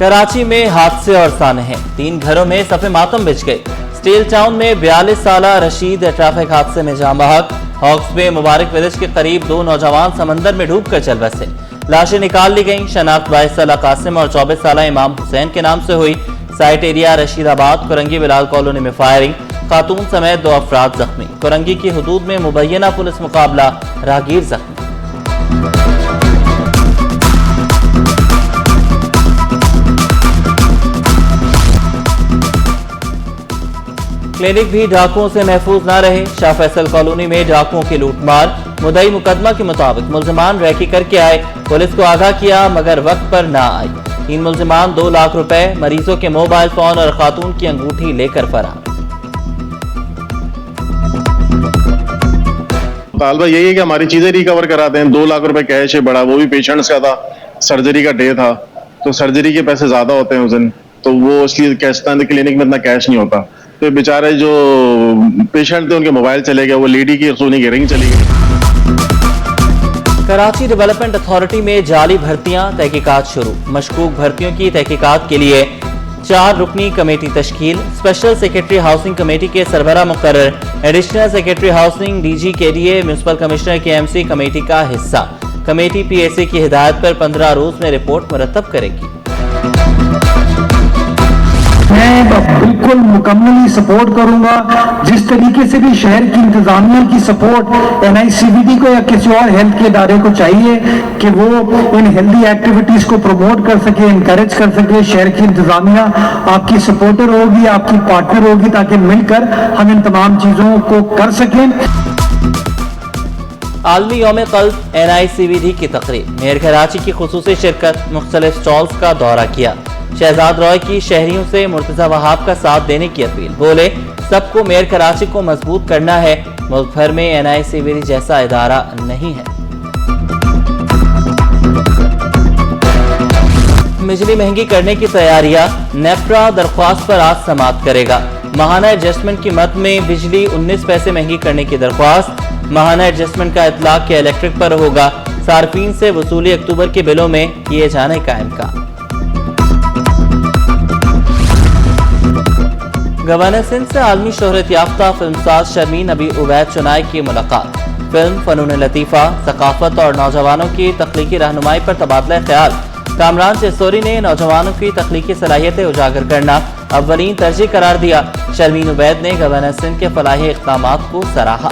कराची में हादसे और सानहे, 3 घरों में सफ़े मातम बिछ गए। स्टील टाउन में 42 साल रशीद ट्रैफिक हादसे में जान बहक। हॉक्स बे मुबारक विलेज के करीब 2 नौजवान समंदर में डूबकर चल बसे। लाशें निकाल ली गईं। शनाख्त 22 साल कासिम और 24 साल इमाम हुसैन के नाम से हुई। Site area Rashidabad Korangi Bilal colony में फायरिंग, खातून समेत 2 अफराद जख्मी। कुरंगी की हदूद में मुबैना पुलिस मुकाबला, राहगीर जख्मी। क्लिनिक भी डाकुओं से महफूज न रहे। शाह फैसल कॉलोनी में डाकुओं की लूटमार। मुद्दई मुकदमा के मुताबिक मुल्जिमान रैकी करके आए, पुलिस को आगाह किया मगर वक्त पर ना आई। 3 मुल्जिमान 2 लाख रुपए, मरीजों के मोबाइल फोन और खातून की अंगूठी लेकर फरार। तालबा यही है कि हमारी चीजें रिकवर करा दें। 2 लाख रुपए कैश है बड़ा, वो भी पेशेंट्स का था, सर्जरी का डे था, तो सर्जरी के पैसे ज्यादा होते हैं उस दिन, तो वो इसलिए कैश क्लिनिक में इतना कैश नहीं होता। तो बेचारे जो पेशेंट थे उनके मोबाइल चले गए, वो लेडी की सोने की रिंग चली गई। कराची डेवलपमेंट अथॉरिटी में जाली भर्तियां, तहकीकात शुरू। मशकूक भर्तियों की तहकीकात के लिए 4 रुकनी कमेटी तश्कील। स्पेशल सेक्रेटरी हाउसिंग कमेटी के सरबराह मुकर्रर। एडिशनल सेक्रेटरी हाउसिंग डीजी के लिए म्यूनिसिपल कमिश्नर KMC कमेटी का हिस्सा। कमेटी PSA की हिदायत पर 15 रोज में रिपोर्ट मुरतब करेगी। मैं बिल्कुल मुकम्मली सपोर्ट करूंगा। जिस तरीके से भी शहर की इंतजामिया की सपोर्ट NICVD को या किसी और हेल्थ के इदारे को चाहिए कि वो इन हेल्दी एक्टिविटीज को प्रमोट कर सके, इनकरेज कर सके। शहर की इंतजामिया आपकी सपोर्टर होगी, आपकी पार्टनर होगी, ताकि मिलकर हम इन तमाम चीजों को कर सकें। आलमी यौम क़ल्ब NICVD की तकरीब। मेयर कराची की खुसूसी शिरकत। मुख्तलिफ स्टॉल्स का दौरा किया। शहजाद रॉय की शहरियों से मुर्तजा वहाब का साथ देने की अपील। बोले सबको मेयर कराची को मजबूत करना है, मुल्क भर में NICVD जैसा इदारा नहीं है। बिजली महंगी करने की तैयारियां। नेफ्रा दरख्वास्त पर आज समाअत करेगा। माहाना एडजस्टमेंट की मद में बिजली 19 पैसे महंगी करने की दरख्वास्त। माहाना एडजस्टमेंट का इतलाक के इलेक्ट्रिक पर होगा। सार्फिन से वसूली अक्टूबर के बिलों में किए जाने का इम्कान। गवर्नर सिंध से आलमी शोहरत याफ्ता फिल्मसाज शर्मीन नबी उवैद चुनाई की मुलाकात। फिल्म, फनून लतीफ़ा, सकाफत और नौजवानों की तख्लीकी रहनुमाई पर तबादला ख्याल। कामरान चिस्तोरी ने नौजवानों की तख्लीकी सलाहियतें उजागर करना अव्वलीन तरजीह करार दिया। शर्मीन उवैद ने गवर्नर सिंध के फलाही इक़दामात को सराहा।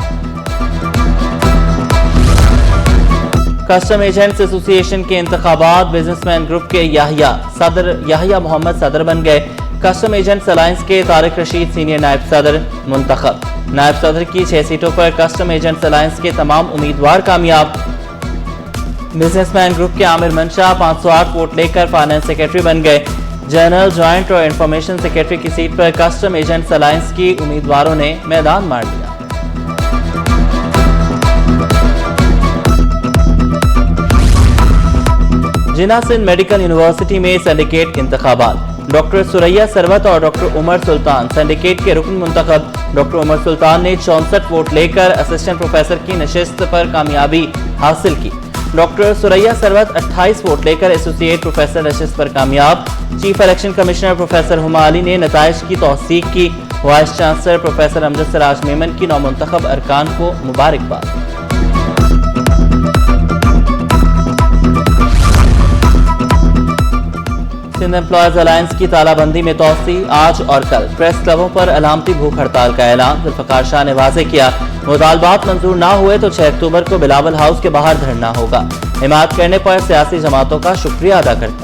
कस्टम एजेंट्स एसोसिएशन के इंतखाबात। बिजनेसमैन ग्रुप के याहिया मोहम्मद सदर बन गए। कस्टम एजेंट्स अलायंस के तारिक रशीद सीनियर नायब सदर मुंतखब। नायब सदर की 6 सीटों पर कस्टम एजेंट्स अलायंस के तमाम उम्मीदवार कामयाब। बिजनेसमैन ग्रुप के आमिर मंशा 508 वोट लेकर फाइनेंस सेक्रेटरी बन गए। जनरल, ज्वाइंट और इंफॉर्मेशन सेक्रेटरी की सीट पर कस्टम एजेंट्स अलायंस की उम्मीदवारों ने मैदान मार दिया। जिना सिंध मेडिकल यूनिवर्सिटी में सिंडिकेट इंतखाबात। डॉक्टर सुरैया सरवत और डॉक्टर उमर सुल्तान सिंडिकेट के रुकन मुंतखब। डॉक्टर उमर सुल्तान ने 64 वोट लेकर असिस्टेंट प्रोफेसर की नशिस्त पर कामयाबी हासिल की। डॉक्टर सुरैया सरवत 28 वोट लेकर एसोसिएट प्रोफेसर नशिस्त पर कामयाब। Chief election commissioner professor Huma Ali ने नताइज की तौसीक की। Vice chancellor professor Amjad Siraj Memon की नौमुंतखब अरकान को मुबारकबाद। सिंध एम्प्लॉयज अलायंस की तालाबंदी में तोसी। आज और कल प्रेस क्लबों पर अलामती भूख हड़ताल का ऐलान। जुल्फकार शाह ने वाज़ेह किया मुतालबात मंजूर ना हुए तो 6 अक्टूबर को बिलावल हाउस के बाहर धरना होगा। हिमायत करने पर सियासी जमातों का शुक्रिया अदा करता।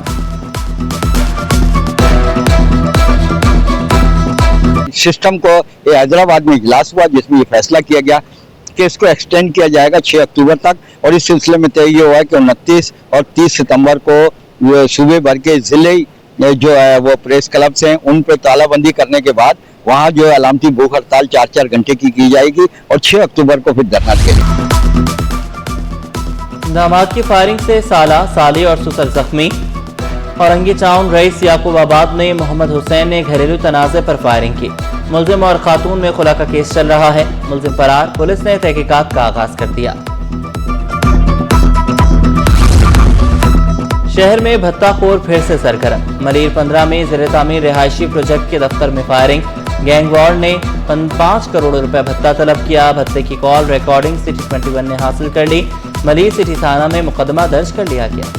सिस्टम को हैदराबाद में इजलास हुआ जिसमें ये फैसला किया गया कि इसको एक्सटेंड किया जाएगा 6 अक्टूबर तक, और इस सिलसिले में तय ये हुआ है कि 29 और 30 सितंबर को सूबे भर के जिले जो है वो प्रेस क्लब्स हैं उन पर तालाबंदी करने के बाद वहाँ जो है अलामती भूख हड़ताल 4-4 घंटे की जाएगी और 6 अक्टूबर को फिर धरना देंगे। दामाद की फायरिंग से साला, साली और सुसर जख्मी। औरंगी टाउन रईस याकूबाबाद में मोहम्मद हुसैन ने घरेलू तनाज़े पर फायरिंग की। मुल्जिम और खातून में खुला का केस चल रहा है। मुल्जिम फरार, पुलिस ने तहकीकात का आगाज कर दिया। शहर में भत्ताखोर फिर से सरगर्म। मलीर 15 में ज़ेर तामीर रिहायशी प्रोजेक्ट के दफ्तर में फायरिंग। गैंग वॉर ने 5 करोड़ रुपए भत्ता तलब किया। भत्ते की कॉल रिकॉर्डिंग सिटी 21 ने हासिल कर ली। मलीर सिटी थाना में मुकदमा दर्ज कर लिया गया।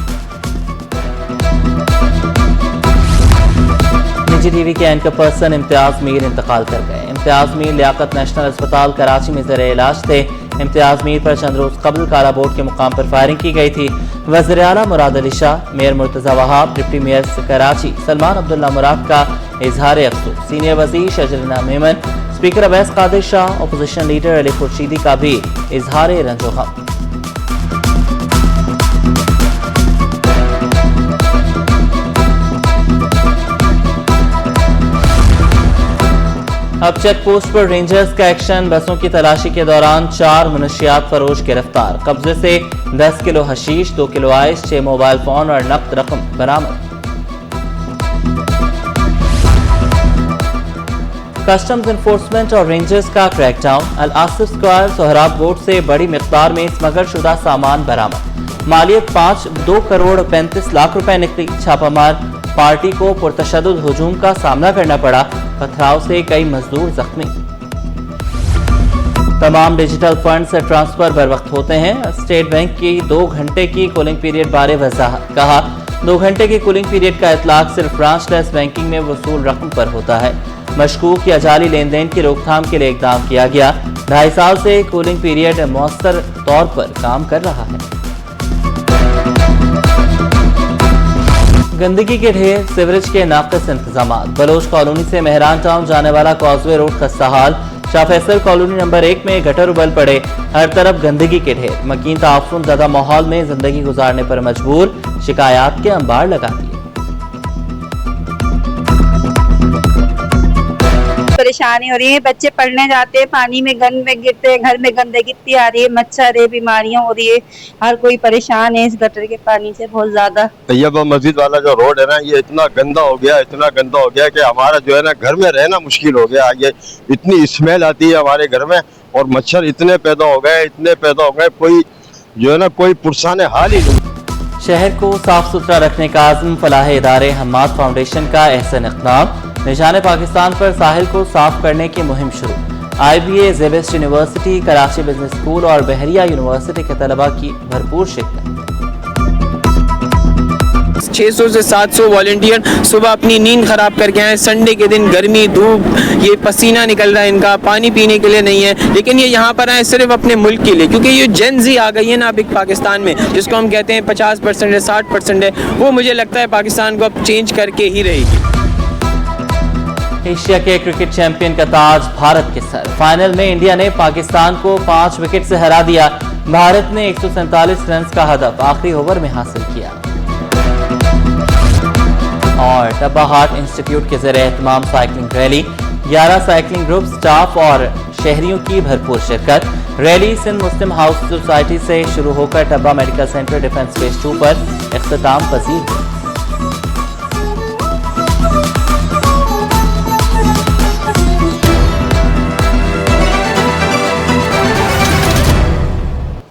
निजी टीवी के एंकर पर्सन इम्तियाज मीर इंतकाल कर गए। इम्तियाज मीर लियाकत नेशनल अस्पताल कराची में ज़ेर इलाज थे। इम्तियाज मीर पर चंद रोज कबल काला बोर्ड के मुकाम पर फायरिंग की गई थी। वज़ीर आला Murad Ali Shah, mayor Murtaza Wahab, deputy mayor Karachi Salman Abdullah Murad का इजहार अफसोस। सीनियर वज़ीर Shajreena Memon, speaker Awais Qadir Shah, opposition leader Ali Khurshidi का भी इजहार रंजो गम। अब चेक पोस्ट पर रेंजर्स का एक्शन। बसों की तलाशी के दौरान 4 मुनशियात फरोश गिरफ्तार। कब्जे से 10 kilo hashish, 2 kilo ice, 6 mobile phone और नकद रकम बरामद। कस्टम्स इन्फोर्समेंट और रेंजर्स का क्रैकडाउन। अल आसिफ स्क्वायर सोहराब बोर्ड से बड़ी मिकदार में स्मगल शुदा सामान बरामद। मालियत 2 करोड़ 35 लाख रुपए निकली। छापामार पार्टी को पुरतशद्दुद हुजूम का सामना करना पड़ा। पथराव से कई मजदूर जख्मी। तमाम डिजिटल फंड से ट्रांसफर बर वक्त होते हैं। स्टेट बैंक की 2 घंटे की कूलिंग पीरियड बारे वजाहत। कहा 2 घंटे की कूलिंग पीरियड का इतलाक सिर्फ ब्रांचलेस बैंकिंग में वसूल रकम पर होता है। मशकूक या जाली लेन देन की रोकथाम के लिए इकदाम किया गया। 2.5 साल से कूलिंग पीरियड मौसर तौर पर काम कर रहा है। गंदगी के ढेर, सीवरेज के नाक़िस इंतजाम। बलोच कॉलोनी से मेहरान टाउन जाने वाला कॉजवे रोड खस्ता हाल। शाह फैसल कॉलोनी नंबर 1 में गटर उबल पड़े। हर तरफ गंदगी के ढेर। मकीन ताफुन ज़दा माहौल में जिंदगी गुजारने पर मजबूर। शिकायत के अंबार लगा दिए। परेशानी हो रही है। बच्चे पढ़ने जाते हैं, पानी में गंद में गिरते हैं, घर में गंदगी इतनी आ रही है, मच्छर है, बीमारियां हो रही है। हर कोई परेशान है इस गटर के पानी से बहुत ज्यादा। तैयबा मस्जिद वाला जो रोड है ना, ये इतना गंदा हो गया, इतना गंदा हो गया कि हमारा जो है ना घर में रहना मुश्किल हो गया। ये इतनी स्मेल आती है हमारे घर में और मच्छर इतने पैदा हो गए, कोई जो है ना कोई पुरसाने हाल ही नहीं। शहर को साफ सुथरा रखने का आज़म। फलाह इदारे हम्माद फाउंडेशन का एहसन इक़दाम। निशान पाकिस्तान पर साहिल को साफ करने की मुहिम शुरू। IBA, ZABIST university, Karachi business school और बहरिया यूनिवर्सिटी के तलबा की भरपूर शिरकत। 600 से 700 वॉलंटियर सुबह अपनी नींद खराब करके आए। संडे के दिन गर्मी धूप, ये पसीना निकल रहा है इनका, पानी पीने के लिए नहीं है, लेकिन ये यहाँ पर आए सिर्फ अपने मुल्क के लिए। क्योंकि ये जेन ज़ी आ गई है ना अभी पाकिस्तान में, जिसको हम कहते हैं 50% है, 60% है, वो मुझे लगता है पाकिस्तान को अब चेंज करके ही रहेगी। एशिया के क्रिकेट चैंपियन का ताज भारत के सर। फाइनल में इंडिया ने पाकिस्तान को 5 विकेट से हरा दिया। भारत ने 147 रन का हदफ आखिरी ओवर में हासिल किया। और टब्बा हार्ट इंस्टीट्यूट के ज़रिए एहतमाम cycling rally. 11 cycling group, staff और शहरियों की भरपूर शिरकत। Rally Sindh Muslim house society से शुरू होकर Tabba medical centre defence phase 2 पर इख्तिताम पजीर।